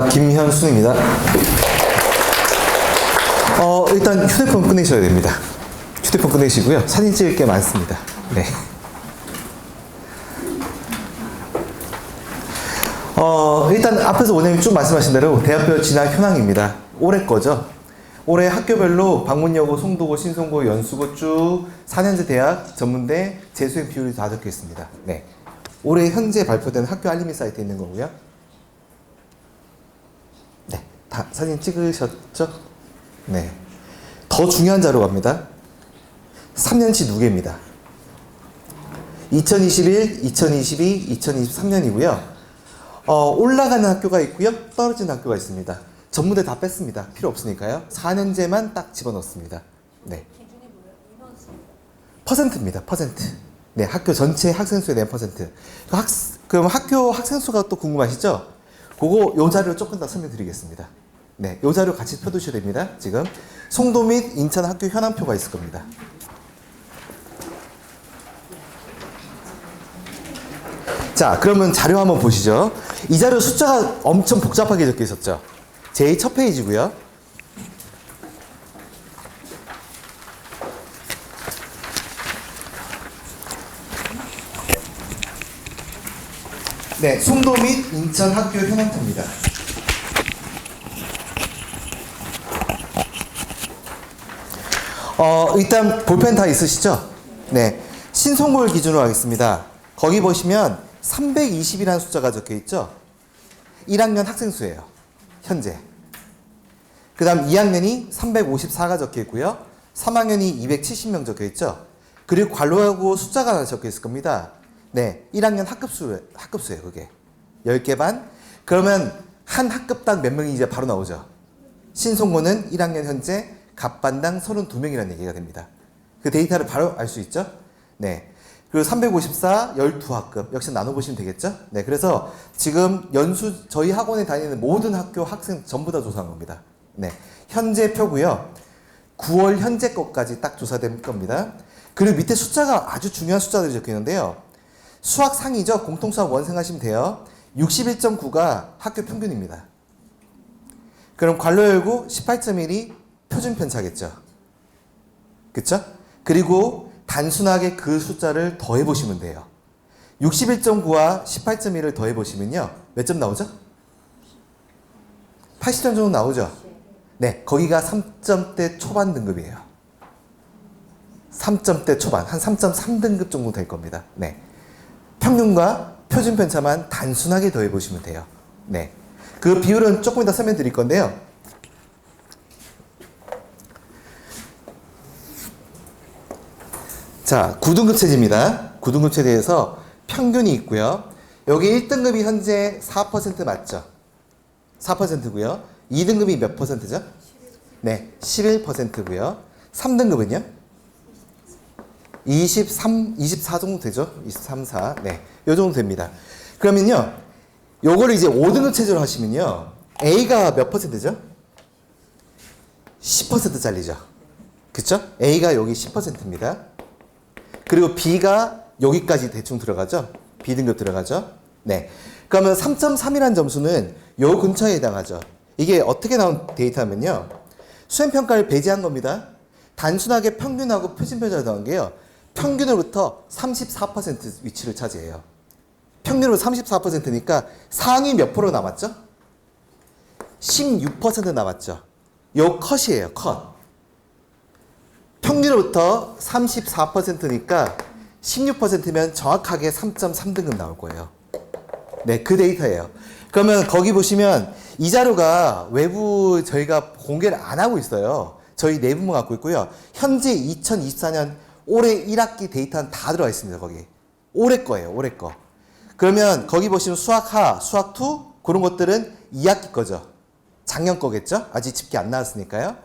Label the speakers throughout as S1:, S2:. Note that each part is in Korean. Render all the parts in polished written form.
S1: 김현수입니다. 일단 휴대폰 꺼내셔야 됩니다. 휴대폰 꺼내시고요. 사진 찍을 게 많습니다. 네. 일단 앞에서 원장님이 쭉 말씀하신 대로 대학교 진학 현황입니다. 올해 거죠. 올해 학교별로 방문여고, 송도고, 신송고, 연수고 쭉 4년제 대학, 전문대, 재수생 비율이 다 적혀 있습니다. 네. 올해 현재 발표된 학교 알림이 사이트에 있는 거고요. 네. 다 사진 찍으셨죠? 네. 더 중요한 자료 갑니다. 3년치 누계입니다. 2021, 2022, 2023년이고요. 올라가는 학교가 있고요. 떨어지는 학교가 있습니다. 전문대 다 뺐습니다. 필요 없으니까요. 4년제만 딱 집어넣습니다. 네.
S2: 기준이 뭐예요?
S1: 퍼센트입니다. 퍼센트. 네, 학교 전체 학생 수에 대한 퍼센트. 그럼 학교 학생 수가 또 궁금하시죠? 그거 요 자료 조금 더 설명드리겠습니다. 네, 요 자료 같이 펴두셔야 됩니다. 지금 송도 및 인천 학교 현황표가 있을 겁니다. 자, 그러면 자료 한번 보시죠. 이 자료 숫자가 엄청 복잡하게 적혀 있었죠. 제일 첫 페이지고요. 네, 송도 및 인천 학교 현황표입니다. 일단 볼펜 다 있으시죠? 네, 신송고를 기준으로 하겠습니다. 거기 보시면 320이라는 숫자가 적혀 있죠? 1학년 학생 수예요. 현재. 그 다음 2학년이 354가 적혀 있고요. 3학년이 270명 적혀 있죠? 그리고 괄호하고 숫자가 하나 적혀 있을 겁니다. 네, 1학년 학급수예요, 그게. 10개 반. 그러면 한 학급당 몇 명이 이제 바로 나오죠? 신송고는 1학년 현재 갑반당 32명이라는 얘기가 됩니다. 그 데이터를 바로 알 수 있죠? 네. 그리고 354, 12학급. 역시 나눠보시면 되겠죠? 네. 그래서 지금 저희 학원에 다니는 모든 학교 학생 전부 다 조사한 겁니다. 네. 현재 표고요. 9월 현재 것까지 딱 조사된 겁니다. 그리고 밑에 숫자가 아주 중요한 숫자들이 적혀 있는데요. 수학 상이죠? 공통수학 원생 하시면 돼요. 61.9가 학교 평균입니다. 그럼 괄호 열고 18.1이 표준 편차겠죠? 그쵸? 그리고 단순하게 그 숫자를 더해보시면 돼요. 61.9와 18.1을 더해보시면요. 몇 점 나오죠? 80점 정도 나오죠? 네, 거기가 3점대 초반 등급이에요. 3점대 초반, 한 3.3등급 정도 될 겁니다. 네. 평균과 표준 편차만 단순하게 더해보시면 돼요. 네. 그 비율은 조금 이따 설명드릴 건데요. 자, 9등급 체제입니다. 9등급 체제에서 평균이 있고요. 여기 1등급이 현재 4% 맞죠? 4%고요. 2등급이 몇 퍼센트죠? 네, 11%고요. 3등급은요? 24 정도 되죠? 23, 4. 네, 요 정도 됩니다. 그러면요, 요거를 이제 5등급 체제로 하시면요. A가 몇 퍼센트죠? 10%짜리죠. 그쵸? A가 여기 10%입니다. 그리고 B가 여기까지 대충 들어가죠? B등급 들어가죠? 네. 그러면 3.3이라는 점수는 요 근처에 해당하죠. 이게 어떻게 나온 데이터냐면요. 수행평가를 배제한 겁니다. 단순하게 평균하고 표준편차를 더한 게요. 평균으로부터 34% 위치를 차지해요. 평균으로 34%니까 상위 몇 프로 남았죠? 16% 남았죠. 요 컷이에요, 컷. 평균으로부터 34%니까 16%면 정확하게 3.3등급 나올 거예요. 네, 그 데이터예요. 그러면 거기 보시면 이 자료가 외부 저희가 공개를 안 하고 있어요. 저희 내부만 갖고 있고요. 현재 2024년 올해 1학기 데이터는 다 들어가 있습니다, 거기. 올해 거예요, 올해 거. 그러면 거기 보시면 수학 하, 수학 2 그런 것들은 2학기 거죠. 작년 거겠죠? 아직 집계 안 나왔으니까요.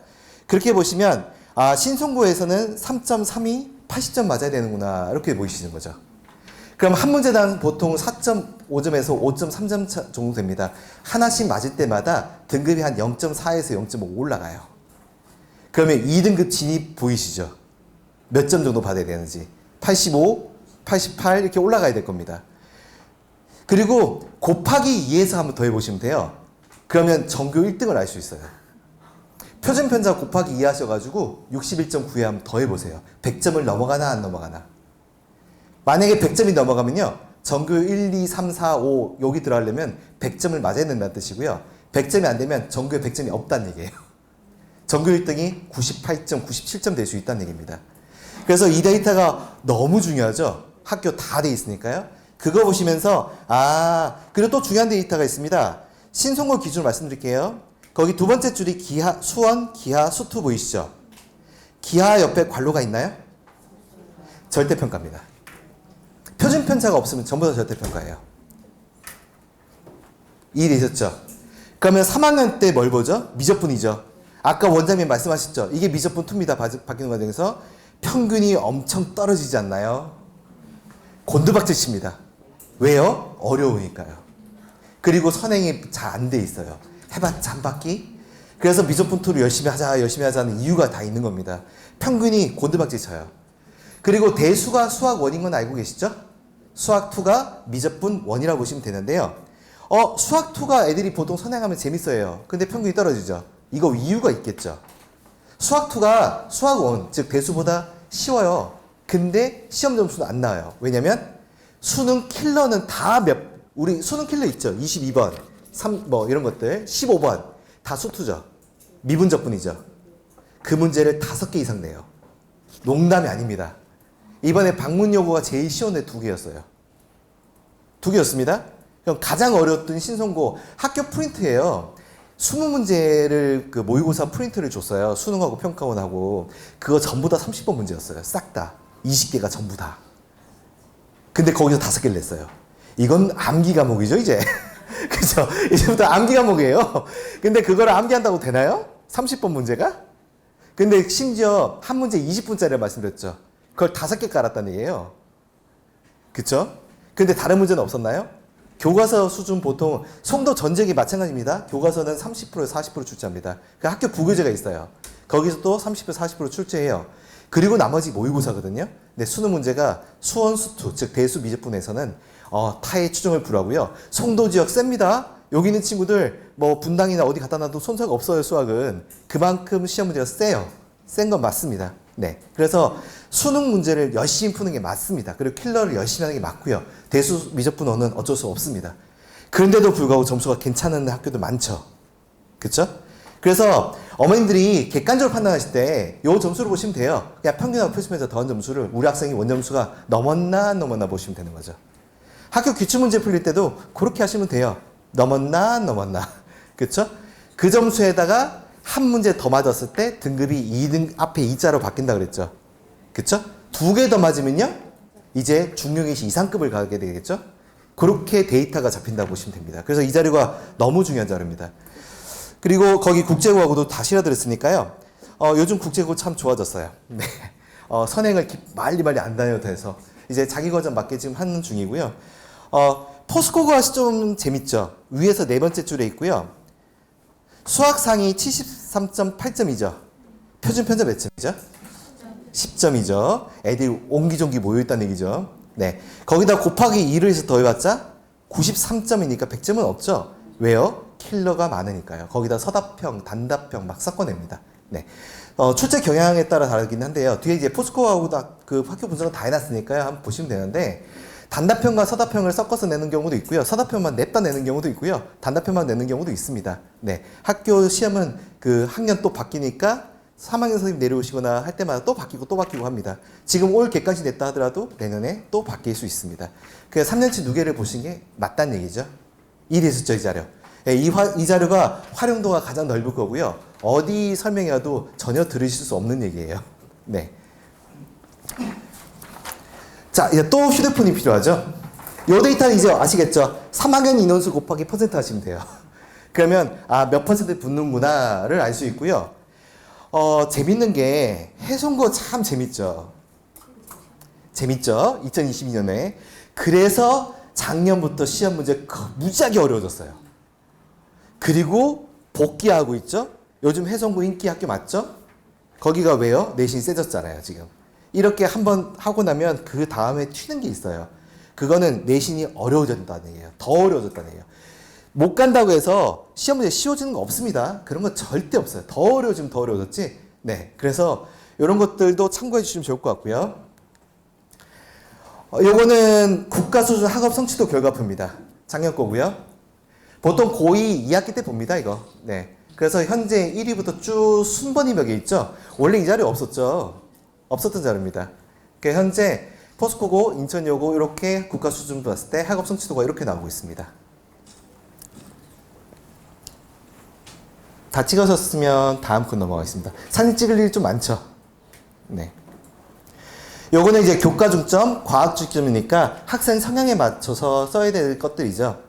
S1: 그렇게 보시면 신송고에서는 3.3이 80점 맞아야 되는구나 이렇게 보이시는 거죠. 그럼 한 문제당 보통 4.5점에서 5.3점 정도 됩니다. 하나씩 맞을 때마다 등급이 한 0.4에서 0.5 올라가요. 그러면 2등급 진입 보이시죠? 몇 점 정도 받아야 되는지. 85, 88 이렇게 올라가야 될 겁니다. 그리고 곱하기 2에서 한번 더 해보시면 돼요. 그러면 전교 1등을 알 수 있어요. 표준 편차 곱하기 2 하셔가지고 61.9에 한번 더해보세요. 100점을 넘어가나 안 넘어가나. 만약에 100점이 넘어가면요. 전교 1, 2, 3, 4, 5 여기 들어가려면 100점을 맞아야 된다는 뜻이고요. 100점이 안 되면 전교에 100점이 없다는 얘기예요. 전교 1등이 98점, 97점 될 수 있다는 얘기입니다. 그래서 이 데이터가 너무 중요하죠. 학교 다 돼 있으니까요. 그거 보시면서 그리고 또 중요한 데이터가 있습니다. 신송골 기준으로 말씀드릴게요. 거기 두 번째 줄이 기하, 수원, 기하, 수투 보이시죠? 기하 옆에 괄호가 있나요? 절대평가입니다. 표준 편차가 없으면 전부 다 절대평가예요. 이해되셨죠? 그러면 3학년 때 뭘 보죠? 미적분이죠. 아까 원장님 말씀하셨죠? 이게 미적분 2입니다. 바뀌는 과정에서 평균이 엄청 떨어지지 않나요? 곤두박질 칩니다. 왜요? 어려우니까요. 그리고 선행이 잘 안 돼 있어요. 해봤자 한 바퀴? 그래서 미적분 2를 열심히 하자는 이유가 다 있는 겁니다. 평균이 곤두박질 쳐요. 그리고 대수가 수학 1인 건 알고 계시죠? 수학 2가 미적분 1이라고 보시면 되는데요. 수학 2가 애들이 보통 선행하면 재밌어요. 근데 평균이 떨어지죠. 이거 이유가 있겠죠. 수학 2가 수학 1, 즉 대수보다 쉬워요. 근데 시험 점수는 안 나와요. 왜냐면 수능 킬러는 다 우리 수능 킬러 있죠. 22번, 3, 이런 것들, 15번 다 수투죠. 미분적분이죠. 그 문제를 5개 이상 내요. 농담이 아닙니다. 이번에 방문 요구가 제일 쉬운 애 2개였어요. 2개였습니다. 그럼 가장 어려웠던 신성고 학교 프린트예요. 20문제를 그 모의고사 프린트를 줬어요. 수능하고 평가원하고. 그거 전부 다 30번 문제였어요. 싹 다. 20개가 전부 다. 근데 거기서 5개를 냈어요. 이건 암기 과목이죠, 이제. 그죠? 이제부터 암기 과목이에요. 근데 그걸 암기한다고 되나요? 30번 문제가? 근데 심지어 한 문제 20분짜리를 말씀드렸죠. 그걸 5개 깔았다는 얘기예요. 그쵸? 근데 다른 문제는 없었나요? 교과서 수준 보통 송도 전쟁이 마찬가지입니다. 교과서는 30%에서 40% 출제합니다. 그 학교 부교재가 있어요. 거기서 또 30%, 40% 출제해요. 그리고 나머지 모의고사거든요. 근데 수능 문제가 수원, 수투, 즉 대수 미적분에서는 타의 추정을 불하고요. 송도 지역 셉니다. 여기 있는 친구들 뭐 분당이나 어디 갖다 놔도 손사가 없어요. 수학은 그만큼 시험 문제가 세요. 센 건 맞습니다. 네, 그래서 수능 문제를 열심히 푸는 게 맞습니다. 그리고 킬러를 열심히 하는 게 맞고요. 대수 미적분어는 어쩔 수 없습니다. 그런데도 불구하고 점수가 괜찮은 학교도 많죠. 그렇죠? 그래서 어머님들이 객관적으로 판단하실 때 이 점수를 보시면 돼요. 그냥 평균하고 표시면서 더한 점수를 우리 학생이 원점수가 넘었나 안 넘었나 보시면 되는 거죠. 학교 기출문제 풀릴 때도 그렇게 하시면 돼요. 넘었나 안 넘었나. 그렇죠? 그 점수에다가 한 문제 더 맞았을 때 등급이 2등 앞에 2자로 바뀐다 그랬죠. 그쵸? 2개 더 맞으면요. 이제 중요기시 이상급을 가게 되겠죠. 그렇게 데이터가 잡힌다고 보시면 됩니다. 그래서 이 자료가 너무 중요한 자료입니다. 그리고 거기 국제고하고도 다 실어드렸으니까요. 요즘 국제고 참 좋아졌어요. 네. 선행을 빨리 안 다녀도 돼서 이제 자기 과정 맞게 지금 하는 중이고요. 포스코고가 좀 재밌죠. 위에서 네 번째 줄에 있고요. 수학상이 73.8점이죠. 표준 편차 몇 점이죠? 10점이죠. 애들이 옹기종기 모여있다는 얘기죠. 네. 거기다 곱하기 2를 해서 더해봤자 93점이니까 100점은 없죠. 왜요? 킬러가 많으니까요. 거기다 서답형, 단답형 막 섞어냅니다. 네. 출제 경향에 따라 다르긴 한데요. 뒤에 이제 포스코하고 그 학교 분석은 다 해놨으니까요. 한번 보시면 되는데, 단답형과 서답형을 섞어서 내는 경우도 있고요. 서답형만 냅다 내는 경우도 있고요. 단답형만 내는 경우도 있습니다. 네. 학교 시험은 그 학년 또 바뀌니까 3학년 선생님 내려오시거나 할 때마다 또 바뀌고 합니다. 지금 올 개까지 냈다 하더라도 내년에 또 바뀔 수 있습니다. 그 3년치 누계를 보신 게 맞다는 얘기죠. 이해되셨죠, 이 자료? 네, 이 자료가 활용도가 가장 넓을 거고요. 어디 설명해도 전혀 들으실 수 없는 얘기예요. 네. 자, 이제 또 휴대폰이 필요하죠. 요 데이터는 이제 아시겠죠? 3학년 인원수 곱하기 퍼센트 하시면 돼요. 그러면 몇 퍼센트 붙는구나를 알 수 있고요. 재밌는 게 해송고 참 재밌죠. 재밌죠? 2022년에. 그래서 작년부터 시험 문제 무지하게 어려워졌어요. 그리고 복귀하고 있죠? 요즘 해송고 인기 학교 맞죠? 거기가 왜요? 내신이 세졌잖아요, 지금. 이렇게 한번 하고 나면 그 다음에 튀는 게 있어요. 그거는 내신이 어려워졌다는 얘기예요. 더 어려워졌다는 얘기예요. 못 간다고 해서 시험 문제 쉬워지는 거 없습니다. 그런 거 절대 없어요. 더 어려워지면 더 어려워졌지. 네. 그래서 이런 것들도 참고해 주시면 좋을 것 같고요. 요거는 국가수준 학업 성취도 결과표입니다. 작년 거고요. 보통 고2 2학기 때 봅니다, 이거. 네. 그래서 현재 1위부터 쭉 순번이 몇 개 있죠? 원래 이 자리 없었죠? 없었던 자료입니다. 그러니까 현재 포스코고, 인천여고 이렇게 국가수준 봤을 때 학업 성취도가 이렇게 나오고 있습니다. 다 찍으셨으면 다음 건 넘어가겠습니다. 사진 찍을 일이 좀 많죠? 네. 요거는 이제 교과 중점, 과학 중점이니까 학생 성향에 맞춰서 써야 될 것들이죠.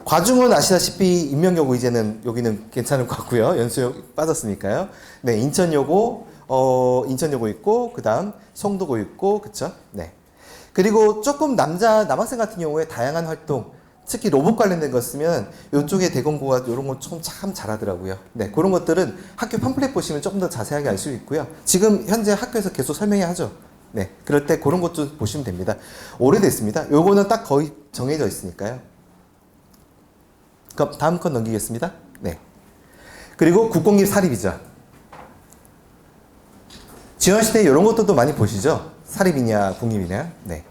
S1: 과중은 아시다시피 인명여고 이제는 여기는 괜찮을 것 같고요. 연수역 빠졌으니까요. 네, 인천여고 있고, 그 다음 송도고 있고, 그쵸? 네. 그리고 조금 남학생 같은 경우에 다양한 활동, 특히 로봇 관련된 거 쓰면 이쪽에 대공고가 이런 거 참 잘하더라고요. 네, 그런 것들은 학교 팜플렛 보시면 조금 더 자세하게 알 수 있고요. 지금 현재 학교에서 계속 설명해 하죠. 네, 그럴 때 그런 것도 보시면 됩니다. 오래됐습니다. 요거는 딱 거의 정해져 있으니까요. 그럼 다음 건 넘기겠습니다. 네. 그리고 국공립 사립이죠. 지원시대 이런 것들도 많이 보시죠. 사립이냐 국립이냐. 네.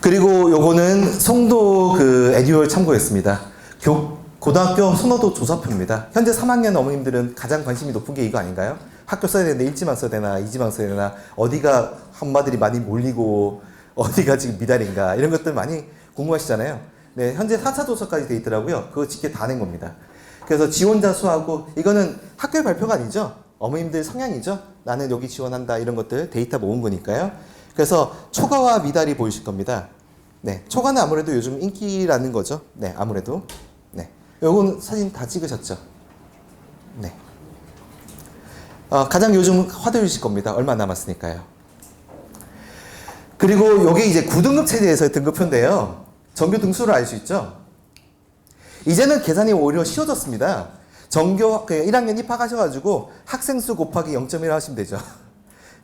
S1: 그리고 요거는 송도 그 에듀얼 참고했습니다. 고등학교 선호도 조사표입니다. 현재 3학년 어머님들은 가장 관심이 높은 게 이거 아닌가요? 학교 써야 되는데 1지만 써야 되나 2지만 써야 되나 어디가 엄마들이 많이 몰리고 어디가 지금 미달인가 이런 것들 많이 궁금하시잖아요. 네, 현재 4차 조사까지 돼 있더라고요. 그거 직계 다 낸 겁니다. 그래서 지원자 수하고 이거는 학교의 발표가 아니죠. 어머님들 성향이죠. 나는 여기 지원한다 이런 것들 데이터 모은 거니까요. 그래서 초과와 미달이 보이실 겁니다. 네, 초과는 아무래도 요즘 인기라는 거죠. 네, 아무래도. 네, 요건 사진 다 찍으셨죠? 네. 가장 요즘 화두이실 겁니다. 얼마 남았으니까요. 그리고 요게 이제 9등급 체제에서의 등급표인데요. 전교 등수를 알 수 있죠? 이제는 계산이 오히려 쉬워졌습니다. 전교 1학년 입학하셔가지고 학생 수 곱하기 0.1 하시면 되죠.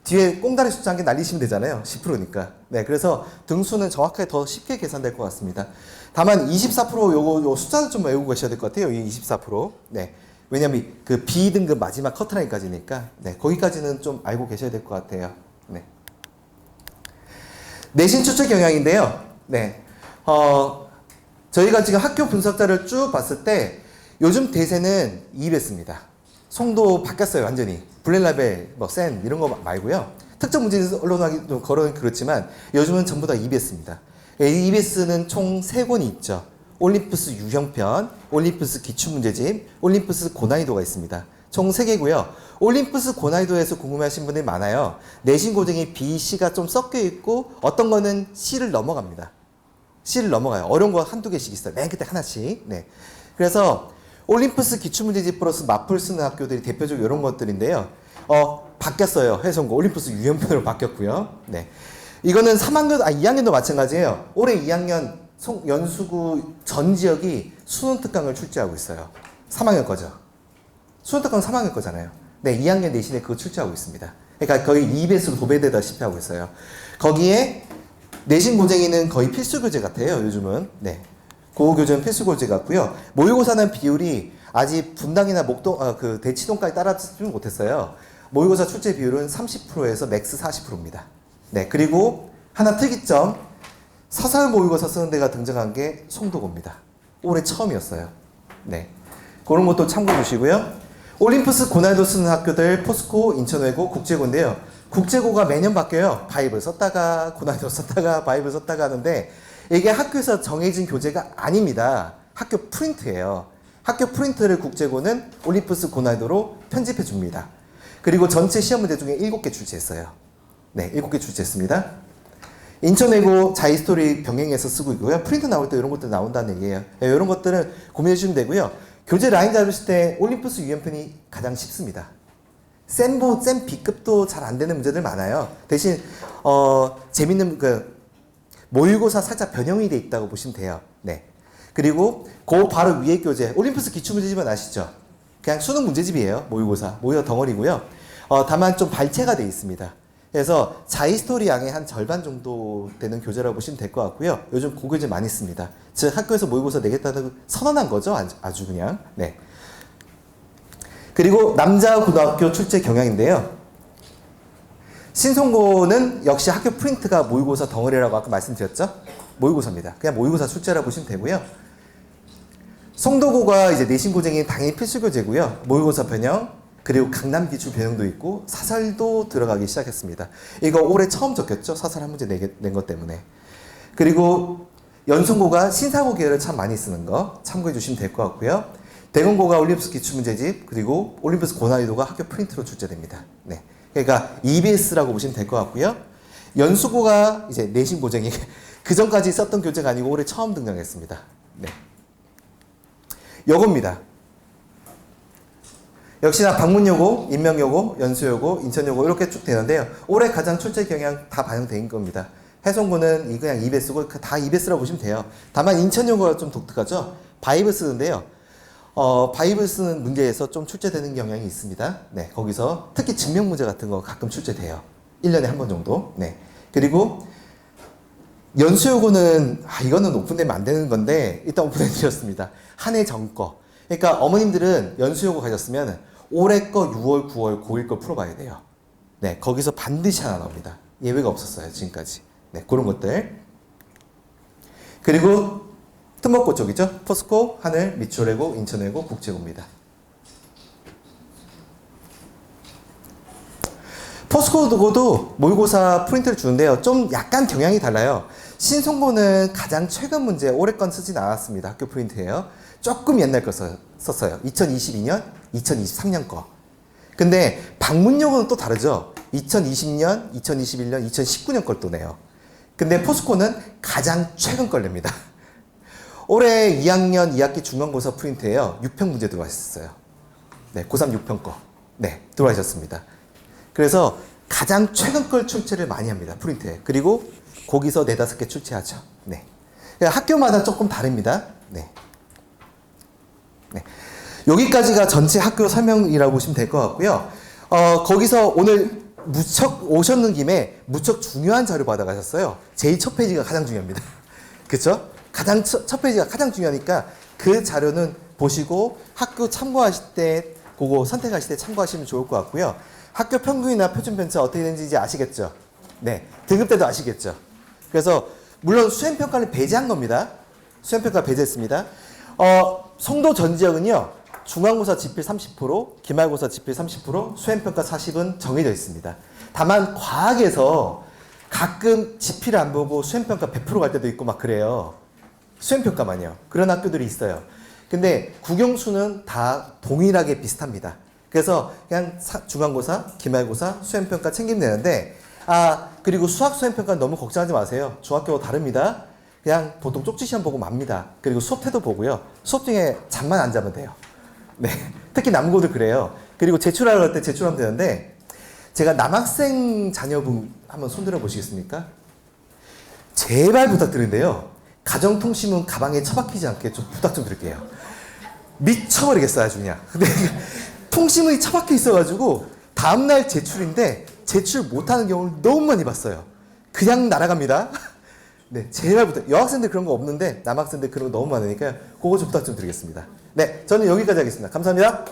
S1: 뒤에 꽁다리 숫자 한 개 날리시면 되잖아요. 10%니까. 네, 그래서 등수는 정확하게 더 쉽게 계산될 것 같습니다. 다만 24% 요 숫자를 좀 외우고 계셔야 될 것 같아요. 이 24%. 네. 왜냐면 그 B등급 마지막 커트라인까지니까. 네, 거기까지는 좀 알고 계셔야 될 것 같아요. 네. 내신 추측 경향인데요. 네. 저희가 지금 학교 분석자를 쭉 봤을 때 요즘 대세는 EBS입니다. 송도 바뀌었어요, 완전히. 블랙라벨, 센 이런 거 말고요. 특정 문제 언론하기 좀 걸어는 그렇지만 요즘은 전부 다 EBS입니다. EBS는 총 3권이 있죠. 올림푸스 유형편, 올림푸스 기출문제집, 올림푸스 고난이도가 있습니다. 총 3개고요. 올림푸스 고난이도에서 궁금해하신 분들이 많아요. 내신 고등이 B, C가 좀 섞여 있고 어떤 거는 C를 넘어갑니다. C를 넘어가요. 어려운 거 한두 개씩 있어요. 맨 끝에 하나씩. 네. 그래서 올림푸스 기출문제집 플러스 마플 쓰는 학교들이 대표적으로 이런 것들인데요. 바뀌었어요. 해성고 올림푸스 유형편으로 바뀌었고요. 네. 이거는 2학년도 마찬가지예요. 올해 2학년 연수구 전 지역이 수능 특강을 출제하고 있어요. 3학년 거죠. 수능 특강 3학년 거잖아요. 네, 2학년 내신에 그거 출제하고 있습니다. 그러니까 거의 2배수로 도배되다시피 하고 있어요. 거기에 내신 고쟁이는 거의 필수 교재 같아요. 요즘은. 네. 고교 교재는 필수 교재 같고요. 모의고사는 비율이 아직 분당이나 대치동까지 따라잡지 못했어요. 모의고사 출제 비율은 30%에서 맥스 40%입니다. 네. 그리고 하나 특이점. 사설 모의고사 쓰는 데가 등장한 게 송도고입니다. 올해 처음이었어요. 네. 그런 것도 참고해 주시고요. 올림푸스 고난이도 쓰는 학교들 포스코, 인천외고, 국제고인데요. 국제고가 매년 바뀌어요. 바이블 썼다가 고난이도 썼다가 바이블 썼다가 하는데 이게 학교에서 정해진 교재가 아닙니다. 학교 프린트예요. 학교 프린트를 국제고는 올림푸스 고난이도로 편집해 줍니다. 그리고 전체 시험 문제 중에 7개 출제했어요. 네, 7개 출제했습니다. 인천외고 자이스토리 병행해서 쓰고 있고요. 프린트 나올 때 이런 것들 나온다는 얘기예요. 네, 이런 것들은 고민해 주시면 되고요. 교재 라인 잡으실 때 올림푸스 유형편이 가장 쉽습니다. 쌤 B급도 잘 안 되는 문제들 많아요. 대신 재밌는 모의고사 살짝 변형이 돼 있다고 보시면 돼요. 네. 그리고 그 바로 위에 교재 올림푸스 기출문제집은 아시죠? 그냥 수능 문제집이에요. 모의고사 덩어리고요. 다만 좀 발췌가 돼 있습니다. 그래서 자이스토리 양의 한 절반 정도 되는 교재라고 보시면 될 것 같고요. 요즘 고교재 많이 씁니다. 즉 학교에서 모의고사 내겠다는 선언한 거죠. 아주 그냥. 네. 그리고 남자 고등학교 출제 경향인데요. 신송고는 역시 학교 프린트가 모의고사 덩어리라고 아까 말씀드렸죠. 모의고사입니다. 그냥 모의고사 출제라고 보시면 되고요. 송도고가 이제 내신고쟁이 당연히 필수교재고요. 모의고사 변형, 그리고 강남 기출 변형도 있고 사설도 들어가기 시작했습니다. 이거 올해 처음 적혔죠. 사설 한 문제 낸 것 때문에. 그리고 연송고가 신사고 계열을 참 많이 쓰는 거 참고해 주시면 될 것 같고요. 대공고가 올림피스 기출문제집, 그리고 올림피스 고난이도가 학교 프린트로 출제됩니다. 네. 그러니까 EBS라고 보시면 될 것 같고요. 연수고가 이제 내신 고쟁이 그 전까지 썼던 교재가 아니고 올해 처음 등장했습니다. 네. 요겁니다. 역시나 방문여고, 인명여고, 연수여고, 인천여고 이렇게 쭉 되는데요. 올해 가장 출제 경향 다 반영된 겁니다. 해송고는 그냥 EBS고 다 EBS라고 보시면 돼요. 다만 인천여고가 좀 독특하죠. 바이브 쓰는데요. 바이브 쓰는 문제에서 좀 출제되는 경향이 있습니다. 네, 거기서 특히 증명 문제 같은 거 가끔 출제돼요. 1년에 한 번 정도. 네. 그리고 연수여고는 이거는 오픈되면 안 되는 건데 일단 오픈해 드렸습니다. 한 해 전 거. 그러니까 어머님들은 연수여고 가셨으면 올해 거 6월, 9월, 고1 거 풀어봐야 돼요. 네, 거기서 반드시 하나 나옵니다. 예외가 없었어요, 지금까지. 네, 그런 것들. 그리고 특목고 쪽이죠. 포스코, 하늘, 미추홀외고, 인천외고, 국제고입니다. 포스코도 모의고사 프린트를 주는데요. 좀 약간 경향이 달라요. 신송고는 가장 최근 문제, 올해 건 쓰진 않았습니다. 학교 프린트예요. 조금 옛날 거 썼어요. 2022년, 2023년 거. 근데 방문여고는 또 다르죠. 2020년, 2021년, 2019년 걸 또 내요. 근데 포스코는 가장 최근 걸 냅니다. 올해 2학년 2학기 중간고사 프린트예요. 6평 문제 들어와 있었어요. 네, 고3 6평 거. 네, 들어와 있었습니다. 그래서 가장 최근 걸 출제를 많이 합니다. 프린트에. 그리고 거기서 4-5개 출제하죠. 네. 학교마다 조금 다릅니다. 네. 네. 여기까지가 전체 학교 설명이라고 보시면 될 것 같고요. 거기서 오늘 무척 오셨는 김에 무척 중요한 자료 받아가셨어요. 제일 첫 페이지가 가장 중요합니다. 그쵸? 가장 첫 페이지가 가장 중요하니까 그 자료는 보시고 학교 참고하실 때, 그거 선택하실 때 참고하시면 좋을 것 같고요. 학교 평균이나 표준 편차 어떻게 되는지 이제 아시겠죠? 네. 등급 때도 아시겠죠? 그래서 물론 수행평가를 배제한 겁니다. 수행평가 배제했습니다. 송도 전 지역은요. 중간고사 지필 30%, 기말고사 지필 30%, 수행평가 40은 정해져 있습니다. 다만 과학에서 가끔 지필을 안 보고 수행평가 100% 갈 때도 있고 막 그래요. 수행평가만요. 그런 학교들이 있어요. 근데 국영수는 다 동일하게 비슷합니다. 그래서 그냥 중간고사, 기말고사, 수행평가 챙기면 되는데 그리고 수학 수행평가는 너무 걱정하지 마세요. 중학교와 다릅니다. 그냥 보통 쪽지 시험 보고 맙니다. 그리고 수업 태도 보고요. 수업 중에 잠만 안 자면 돼요. 네. 특히 남고들 그래요. 그리고 제출하러 갈 때 제출하면 되는데 제가 남학생 자녀분 한번 손들어 보시겠습니까? 제발 부탁드리는데요. 가정통신문 가방에 처박히지 않게 좀 부탁 좀 드릴게요. 미쳐버리겠어요, 아주 그냥. 근데 통신문이 처박혀 있어가지고 다음날 제출인데 제출 못하는 경우를 너무 많이 봤어요. 그냥 날아갑니다. 네, 제발 부탁. 여학생들 그런 거 없는데 남학생들 그런 거 너무 많으니까 그거 좀 부탁 좀 드리겠습니다. 네, 저는 여기까지 하겠습니다. 감사합니다.